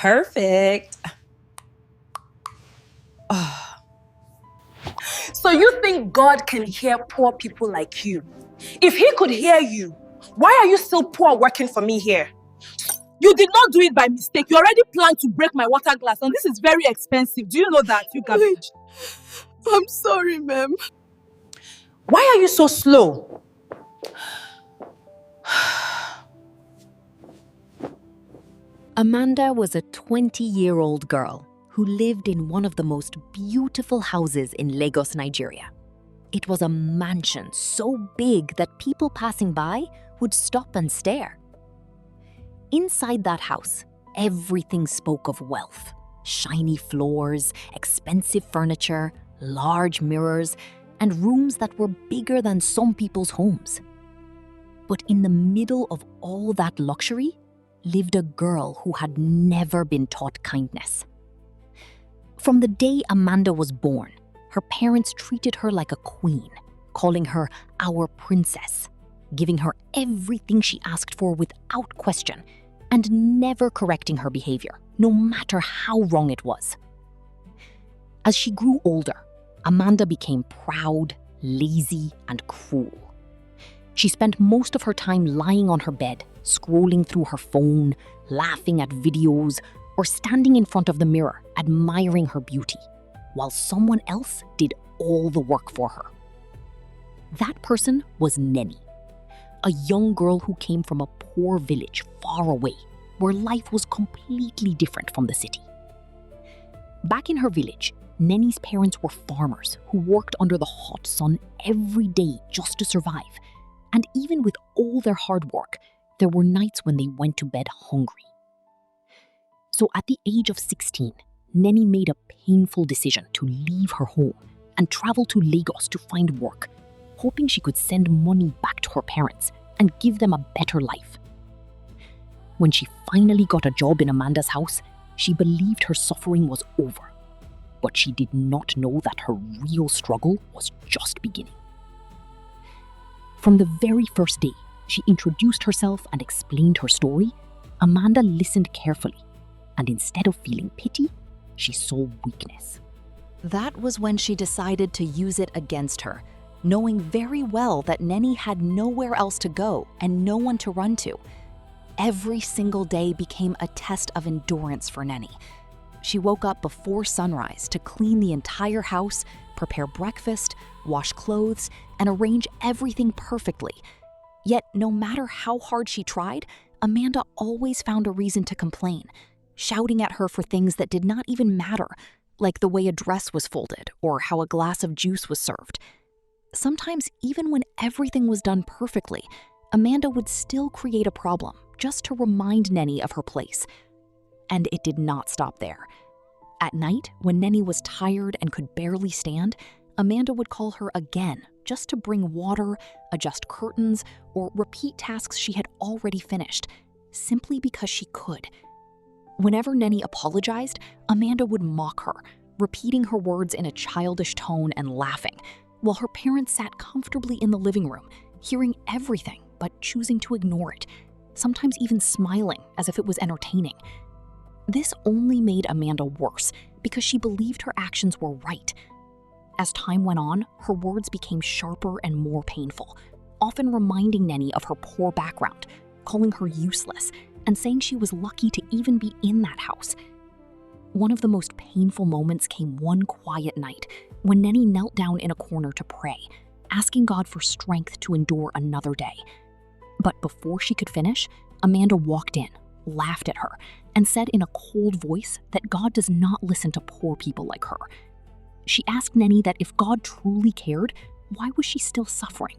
Perfect. So you think God can hear poor people like you? If he could hear you, why are you still poor working for me here? You did not do it by mistake. You already planned to break my water glass, and this is very expensive. Do you know that, you garbage? I'm sorry, ma'am. Why are you so slow? Amanda was a 20-year-old girl who lived in one of the most beautiful houses in Lagos, Nigeria. It was a mansion so big that people passing by would stop and stare. Inside that house, everything spoke of wealth. Shiny floors, expensive furniture, large mirrors, and rooms that were bigger than some people's homes. But in the middle of all that luxury lived a girl who had never been taught kindness. From the day Amanda was born, her parents treated her like a queen, calling her our princess, giving her everything she asked for without question, and never correcting her behavior, no matter how wrong it was. As she grew older, Amanda became proud, lazy, and cruel. She spent most of her time lying on her bed, scrolling through her phone, laughing at videos, or standing in front of the mirror, admiring her beauty, while someone else did all the work for her. That person was Nenny, a young girl who came from a poor village far away, where life was completely different from the city. Back in her village, Nenny's parents were farmers who worked under the hot sun every day just to survive. And even with all their hard work, there were nights when they went to bed hungry. So at the age of 16, Nenny made a painful decision to leave her home and travel to Lagos to find work, hoping she could send money back to her parents and give them a better life. When she finally got a job in Amanda's house, she believed her suffering was over. But she did not know that her real struggle was just beginning. From the very first day she introduced herself and explained her story, Amanda listened carefully, and instead of feeling pity, she saw weakness. That was when she decided to use it against her, knowing very well that Nenny had nowhere else to go and no one to run to. Every single day became a test of endurance for Nenny. She woke up before sunrise to clean the entire house, prepare breakfast, wash clothes, and arrange everything perfectly. Yet, no matter how hard she tried, Amanda always found a reason to complain, shouting at her for things that did not even matter, like the way a dress was folded or how a glass of juice was served. Sometimes, even when everything was done perfectly, Amanda would still create a problem just to remind Nenny of her place. And it did not stop there. At night, when Nenny was tired and could barely stand, Amanda would call her again just to bring water, adjust curtains, or repeat tasks she had already finished, simply because she could. Whenever Nenny apologized, Amanda would mock her, repeating her words in a childish tone and laughing, while her parents sat comfortably in the living room, hearing everything but choosing to ignore it, sometimes even smiling as if it was entertaining. This only made Amanda worse because she believed her actions were right. As time went on, her words became sharper and more painful, often reminding Nenny of her poor background, calling her useless, and saying she was lucky to even be in that house. One of the most painful moments came one quiet night when Nenny knelt down in a corner to pray, asking God for strength to endure another day. But before she could finish, Amanda walked in, laughed at her, and said in a cold voice that God does not listen to poor people like her. She asked Nenny that if God truly cared, why was she still suffering?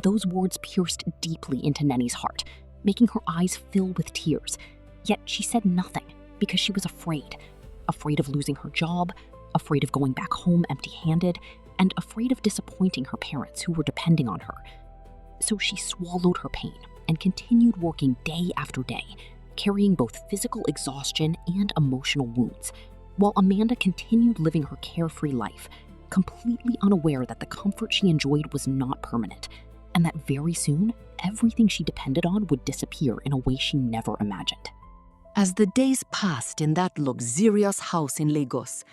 Those words pierced deeply into Nenny's heart, making her eyes fill with tears. Yet she said nothing because she was afraid of losing her job, afraid of going back home empty-handed, and afraid of disappointing her parents who were depending on her. So she swallowed her pain and continued working day after day, carrying both physical exhaustion and emotional wounds, while Amanda continued living her carefree life, completely unaware that the comfort she enjoyed was not permanent, and that very soon, everything she depended on would disappear in a way she never imagined. As the days passed in that luxurious house in Lagos,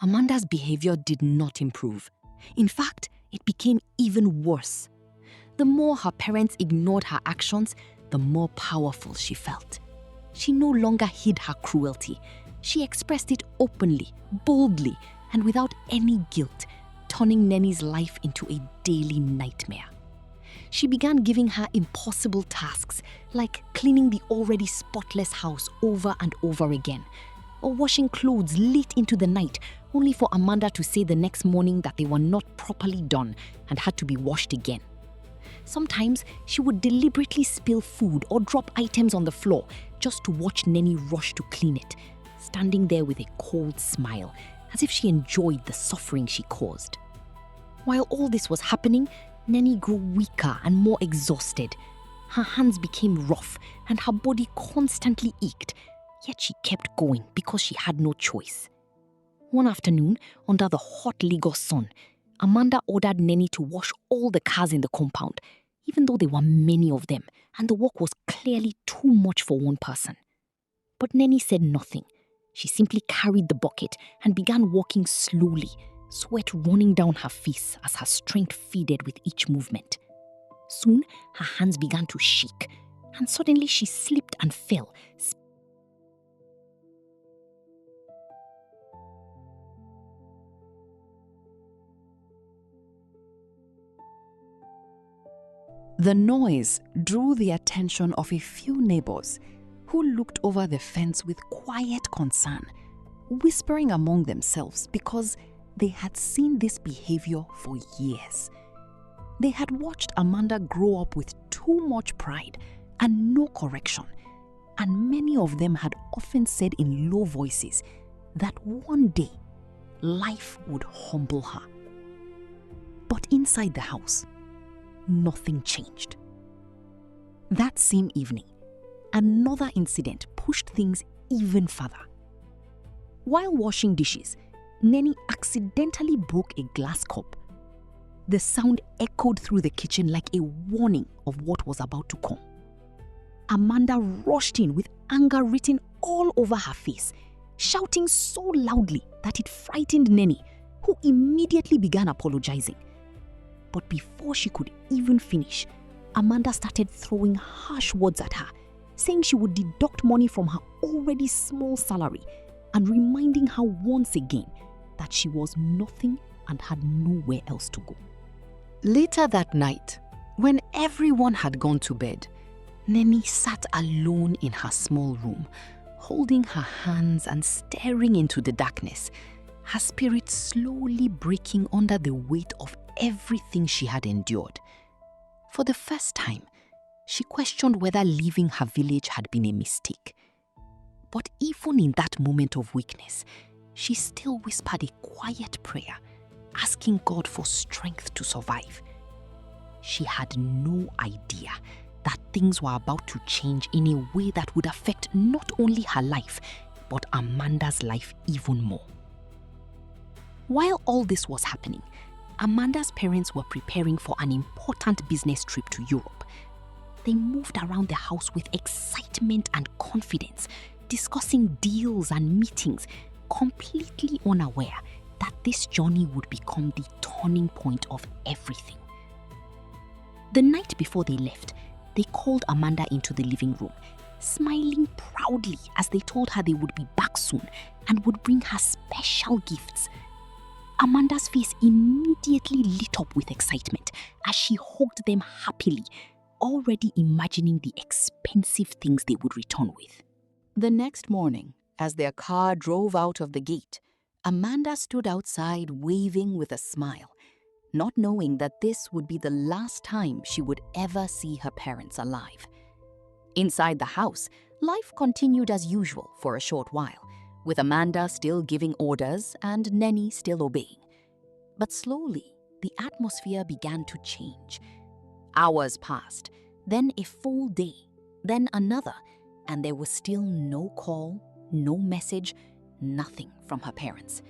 Amanda's behavior did not improve. In fact, it became even worse. The more her parents ignored her actions, the more powerful she felt. She no longer hid her cruelty. She expressed it openly, boldly, and without any guilt, turning Neni's life into a daily nightmare. She began giving her impossible tasks, like cleaning the already spotless house over and over again, or washing clothes late into the night, only for Amanda to say the next morning that they were not properly done and had to be washed again. Sometimes she would deliberately spill food or drop items on the floor just to watch Neni rush to clean it, standing there with a cold smile, as if she enjoyed the suffering she caused. While all this was happening, Neni grew weaker and more exhausted. Her hands became rough and her body constantly ached, yet she kept going because she had no choice. One afternoon, under the hot Lagos sun, Amanda ordered Neni to wash all the cars in the compound, even though there were many of them and the work was clearly too much for one person. But Neni said nothing. She simply carried the bucket and began walking slowly, sweat running down her face as her strength faded with each movement. Soon, her hands began to shake, and suddenly she slipped and fell. The noise drew the attention of a few neighbors who looked over the fence with quiet concern, whispering among themselves because they had seen this behavior for years. They had watched Amanda grow up with too much pride and no correction, and many of them had often said in low voices that one day life would humble her. But inside the house, nothing changed. That same evening, another incident pushed things even further. While washing dishes, Neni accidentally broke a glass cup. The sound echoed through the kitchen like a warning of what was about to come. Amanda rushed in with anger written all over her face, shouting so loudly that it frightened Neni, who immediately began apologizing. But before she could even finish, Amanda started throwing harsh words at her, saying she would deduct money from her already small salary and reminding her once again that she was nothing and had nowhere else to go. Later that night, when everyone had gone to bed, Neni sat alone in her small room, holding her hands and staring into the darkness, her spirit slowly breaking under the weight of everything she had endured. For the first time, she questioned whether leaving her village had been a mistake. But even in that moment of weakness, she still whispered a quiet prayer, asking God for strength to survive. She had no idea that things were about to change in a way that would affect not only her life, but Amanda's life even more. While all this was happening, Amanda's parents were preparing for an important business trip to Europe. They moved around the house with excitement and confidence, discussing deals and meetings, completely unaware that this journey would become the turning point of everything. The night before they left, they called Amanda into the living room, smiling proudly as they told her they would be back soon and would bring her special gifts. Amanda's face immediately lit up with excitement as she hugged them happily, already imagining the expensive things they would return with. The next morning, as their car drove out of the gate, Amanda stood outside waving with a smile, not knowing that this would be the last time she would ever see her parents alive. Inside the house, life continued as usual for a short while, with Amanda still giving orders and Neni still obeying. But slowly, the atmosphere began to change. Hours passed, then a full day, then another, and there was still no call, no message, nothing from her parents.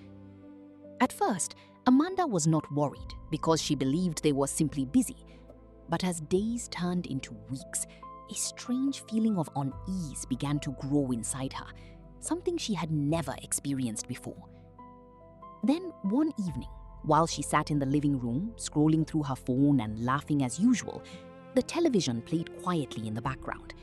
At first, Amanda was not worried because she believed they were simply busy. But as days turned into weeks, a strange feeling of unease began to grow inside her, something she had never experienced before. Then one evening, while she sat in the living room, scrolling through her phone and laughing as usual, the television played quietly in the background.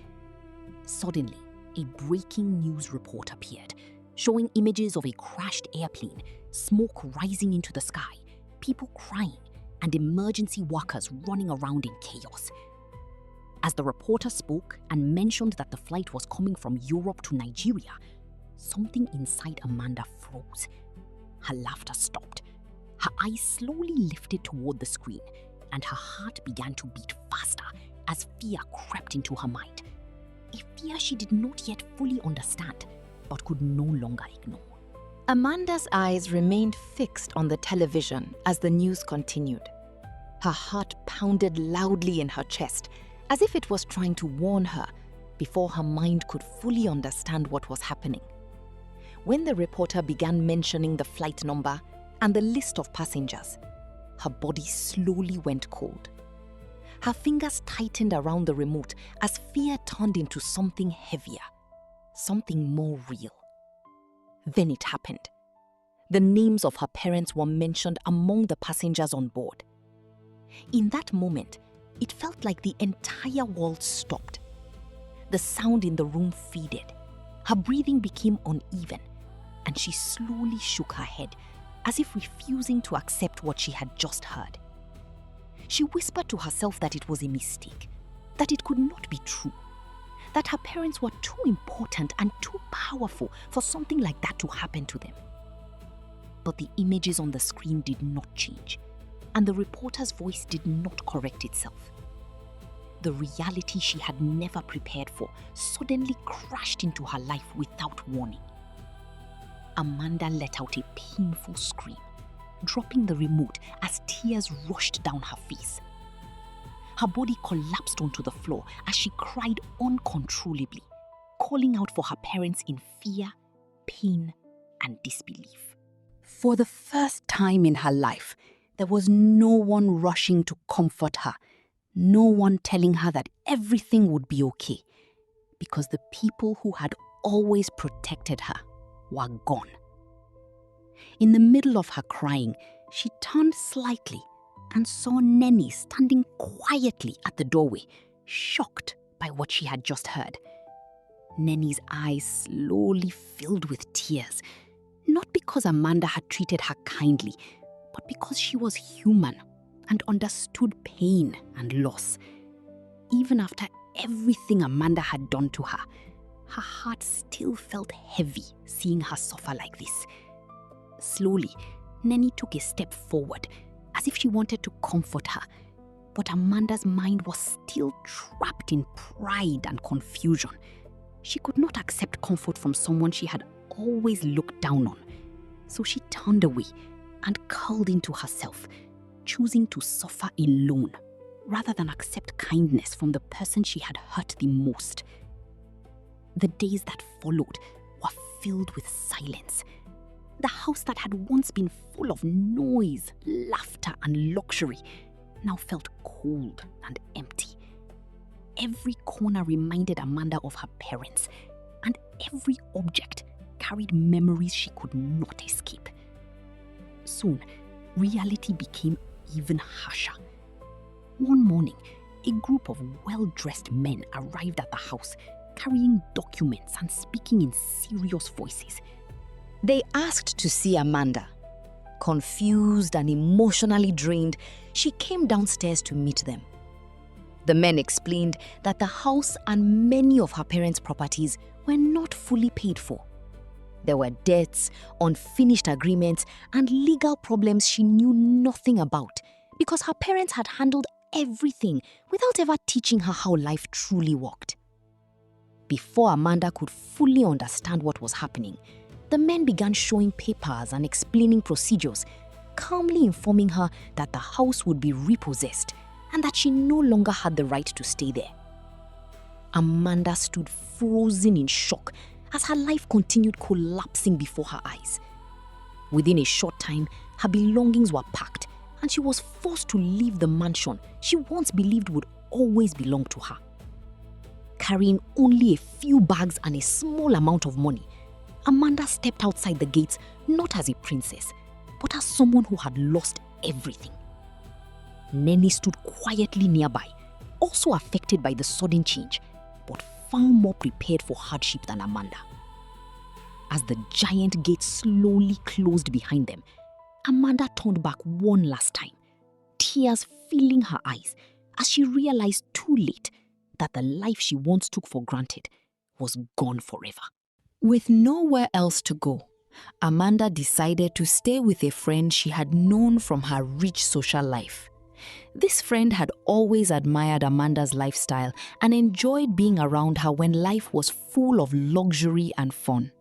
Suddenly, a breaking news report appeared, showing images of a crashed airplane, smoke rising into the sky, people crying, and emergency workers running around in chaos. As the reporter spoke and mentioned that the flight was coming from Europe to Nigeria, something inside Amanda froze. Her laughter stopped. Her eyes slowly lifted toward the screen, and her heart began to beat faster as fear crept into her mind. A fear she did not yet fully understand, but could no longer ignore. Amanda's eyes remained fixed on the television as the news continued. Her heart pounded loudly in her chest, as if it was trying to warn her before her mind could fully understand what was happening. When the reporter began mentioning the flight number and the list of passengers, her body slowly went cold. Her fingers tightened around the remote as fear turned into something heavier, something more real. Then it happened. The names of her parents were mentioned among the passengers on board. In that moment, it felt like the entire world stopped. The sound in the room faded. Her breathing became uneven, and she slowly shook her head, as if refusing to accept what she had just heard. She whispered to herself that it was a mistake, that it could not be true, that her parents were too important and too powerful for something like that to happen to them. But the images on the screen did not change, and the reporter's voice did not correct itself. The reality she had never prepared for suddenly crashed into her life without warning. Amanda let out a painful scream, dropping the remote as tears rushed down her face. Her body collapsed onto the floor as she cried uncontrollably, calling out for her parents in fear, pain, and disbelief. For the first time in her life, there was no one rushing to comfort her, no one telling her that everything would be okay, because the people who had always protected her were gone. In the middle of her crying, she turned slightly and saw Nenny standing quietly at the doorway, shocked by what she had just heard. Nenny's eyes slowly filled with tears, not because Amanda had treated her kindly, but because she was human and understood pain and loss. Even after everything Amanda had done to her, her heart still felt heavy seeing her suffer like this. Slowly, Nenny took a step forward, as if she wanted to comfort her, but Amanda's mind was still trapped in pride and confusion. She could not accept comfort from someone she had always looked down on, so she turned away and curled into herself, choosing to suffer alone rather than accept kindness from the person she had hurt the most. The days that followed were filled with silence. The house that had once been full of noise, laughter, and luxury now felt cold and empty. Every corner reminded Amanda of her parents, and every object carried memories she could not escape. Soon, reality became even harsher. One morning, a group of well-dressed men arrived at the house, carrying documents and speaking in serious voices. They asked to see Amanda. Confused and emotionally drained, she came downstairs to meet them. The men explained that the house and many of her parents' properties were not fully paid for. There were debts, unfinished agreements, and legal problems she knew nothing about because her parents had handled everything without ever teaching her how life truly worked. Before Amanda could fully understand what was happening, the men began showing papers and explaining procedures, calmly informing her that the house would be repossessed and that she no longer had the right to stay there. Amanda stood frozen in shock as her life continued collapsing before her eyes. Within a short time, her belongings were packed and she was forced to leave the mansion she once believed would always belong to her. carrying only a few bags and a small amount of money, Amanda stepped outside the gates not as a princess, but as someone who had lost everything. Nenny stood quietly nearby, also affected by the sudden change, but far more prepared for hardship than Amanda. As the giant gate slowly closed behind them, Amanda turned back one last time, tears filling her eyes as she realized too late that the life she once took for granted was gone forever. With nowhere else to go, Amanda decided to stay with a friend she had known from her rich social life. This friend had always admired Amanda's lifestyle and enjoyed being around her when life was full of luxury and fun.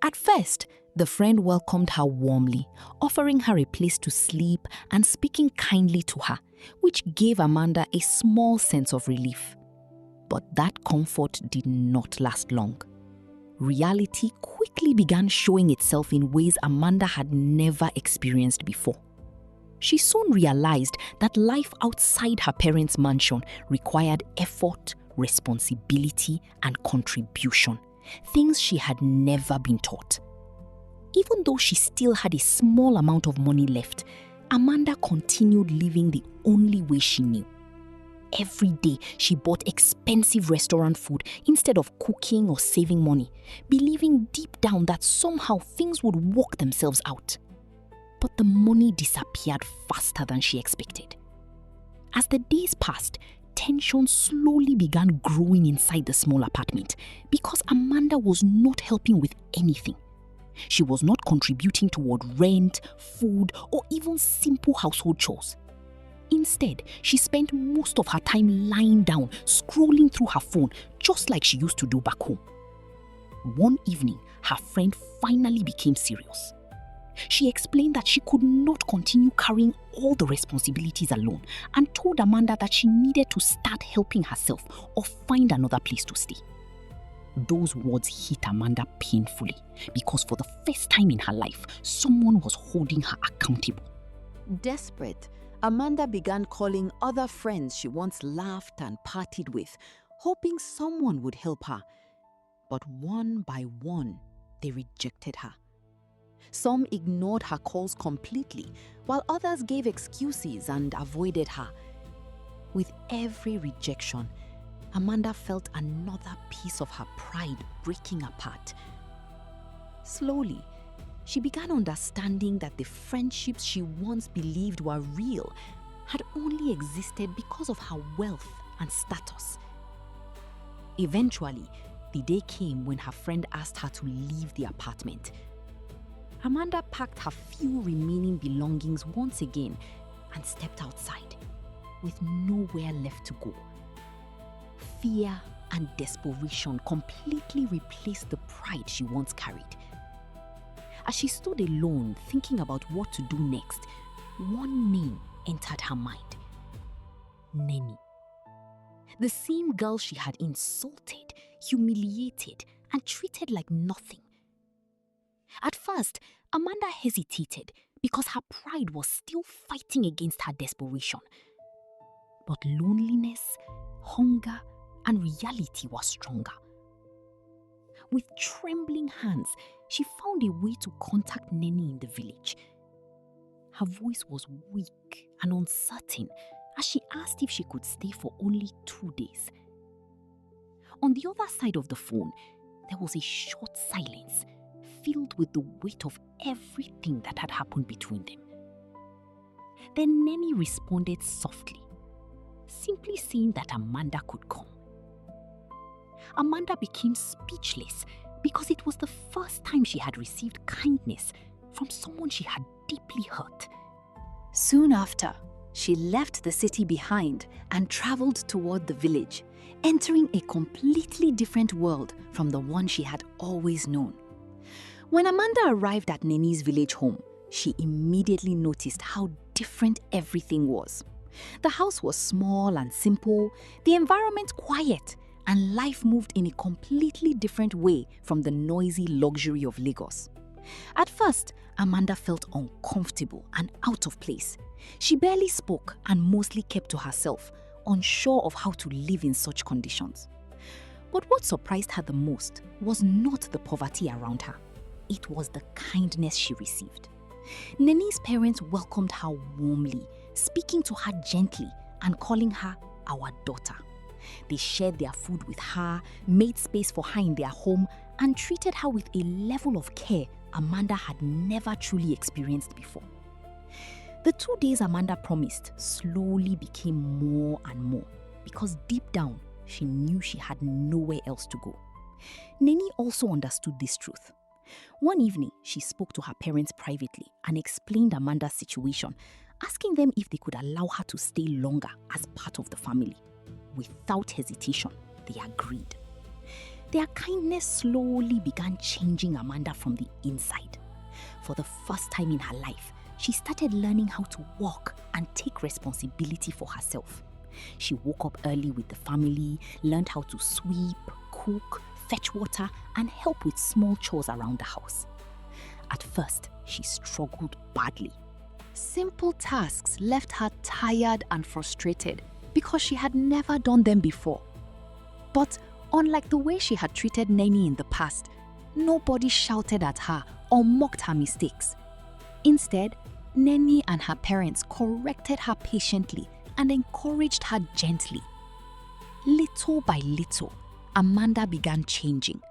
At first, the friend welcomed her warmly, offering her a place to sleep and speaking kindly to her, which gave Amanda a small sense of relief. But that comfort did not last long. Reality quickly began showing itself in ways Amanda had never experienced before. She soon realized that life outside her parents' mansion required effort, responsibility, and contribution, things she had never been taught. Even though she still had a small amount of money left, Amanda continued living the only way she knew. Every day, she bought expensive restaurant food instead of cooking or saving money, believing deep down that somehow things would work themselves out. But the money disappeared faster than she expected. As the days passed, tension slowly began growing inside the small apartment because Amanda was not helping with anything. She was not contributing toward rent, food, or even simple household chores. Instead, she spent most of her time lying down, scrolling through her phone, just like she used to do back home. One evening, her friend finally became serious. She explained that she could not continue carrying all the responsibilities alone and told Amanda that she needed to start helping herself or find another place to stay. Those words hit Amanda painfully because for the first time in her life, someone was holding her accountable. Desperate, Amanda began calling other friends she once laughed and partied with, hoping someone would help her. But one by one, they rejected her. Some ignored her calls completely, while others gave excuses and avoided her. With every rejection, Amanda felt another piece of her pride breaking apart. Slowly, she began understanding that the friendships she once believed were real had only existed because of her wealth and status. Eventually, the day came when her friend asked her to leave the apartment. Amanda packed her few remaining belongings once again and stepped outside, with nowhere left to go. Fear and desperation completely replaced the pride she once carried. As she stood alone thinking about what to do next, one name entered her mind. Nenny. The same girl she had insulted, humiliated, and treated like nothing. At first, Amanda hesitated because her pride was still fighting against her desperation. But loneliness, hunger, and reality were stronger. With trembling hands, she found a way to contact Nenny in the village. Her voice was weak and uncertain as she asked if she could stay for only 2 days. On the other side of the phone, there was a short silence, filled with the weight of everything that had happened between them. Then Nenny responded softly, simply saying that Amanda could come. Amanda became speechless because it was the first time she had received kindness from someone she had deeply hurt. Soon after, she left the city behind and traveled toward the village, entering a completely different world from the one she had always known. When Amanda arrived at Nenny's village home, she immediately noticed how different everything was. The house was small and simple, the environment quiet, and life moved in a completely different way from the noisy luxury of Lagos. At first, Amanda felt uncomfortable and out of place. She barely spoke and mostly kept to herself, unsure of how to live in such conditions. But what surprised her the most was not the poverty around her. It was the kindness she received. Neni's parents welcomed her warmly, speaking to her gently and calling her our daughter. They shared their food with her, made space for her in their home, and treated her with a level of care Amanda had never truly experienced before. The 2 days Amanda promised slowly became more and more because deep down, she knew she had nowhere else to go. Neni also understood this truth. One evening, she spoke to her parents privately and explained Amanda's situation, asking them if they could allow her to stay longer as part of the family. Without hesitation, they agreed. Their kindness slowly began changing Amanda from the inside. For the first time in her life, she started learning how to walk and take responsibility for herself. She woke up early with the family, learned how to sweep, cook, fetch water, and help with small chores around the house. At first, she struggled badly. Simple tasks left her tired and frustrated because she had never done them before. But unlike the way she had treated Neni in the past, nobody shouted at her or mocked her mistakes. Instead, Neni and her parents corrected her patiently and encouraged her gently. Little by little, Amanda began changing.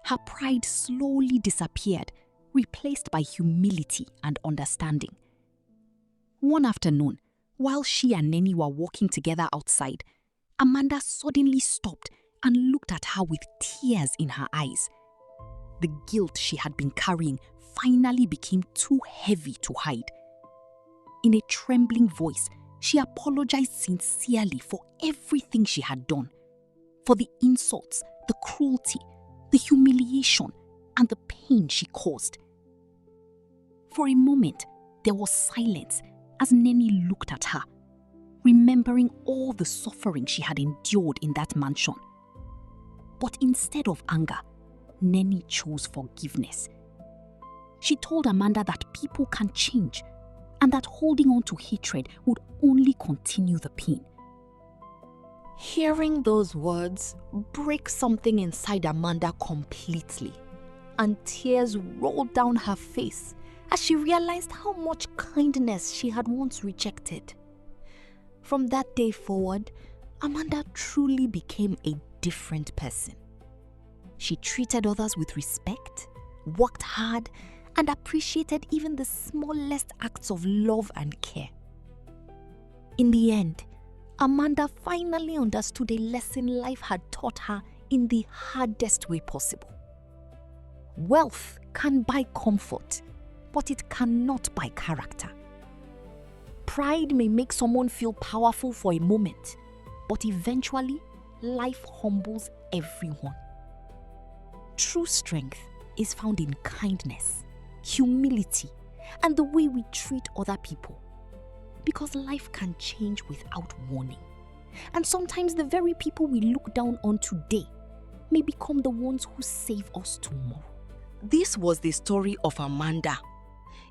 Her pride slowly disappeared, replaced by humility and understanding. One afternoon, while she and Neni were walking together outside, Amanda suddenly stopped and looked at her with tears in her eyes. The guilt she had been carrying finally became too heavy to hide. In a trembling voice, she apologized sincerely for everything she had done. For the insults, the cruelty, the humiliation, and the pain she caused. For a moment, there was silence as Neni looked at her, remembering all the suffering she had endured in that mansion. But instead of anger, Neni chose forgiveness. She told Amanda that people can change and that holding on to hatred would only continue the pain. Hearing those words break something inside Amanda completely, and tears rolled down her face as she realized how much kindness she had once rejected. From that day forward, Amanda truly became a different person. She treated others with respect, worked hard, and appreciated even the smallest acts of love and care. In the end, Amanda finally understood a lesson life had taught her in the hardest way possible. Wealth can buy comfort, but it cannot buy character. Pride may make someone feel powerful for a moment, but eventually, life humbles everyone. True strength is found in kindness, humility, and the way we treat other people. Because life can change without warning. And sometimes the very people we look down on today may become the ones who save us tomorrow. This was the story of Amanda.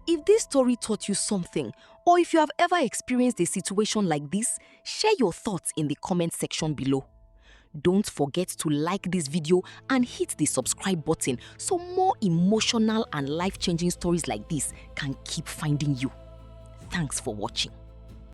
If this story taught you something, or if you have ever experienced a situation like this, share your thoughts in the comment section below. Don't forget to like this video and hit the subscribe button so more emotional and life-changing stories like this can keep finding you. Thanks for watching.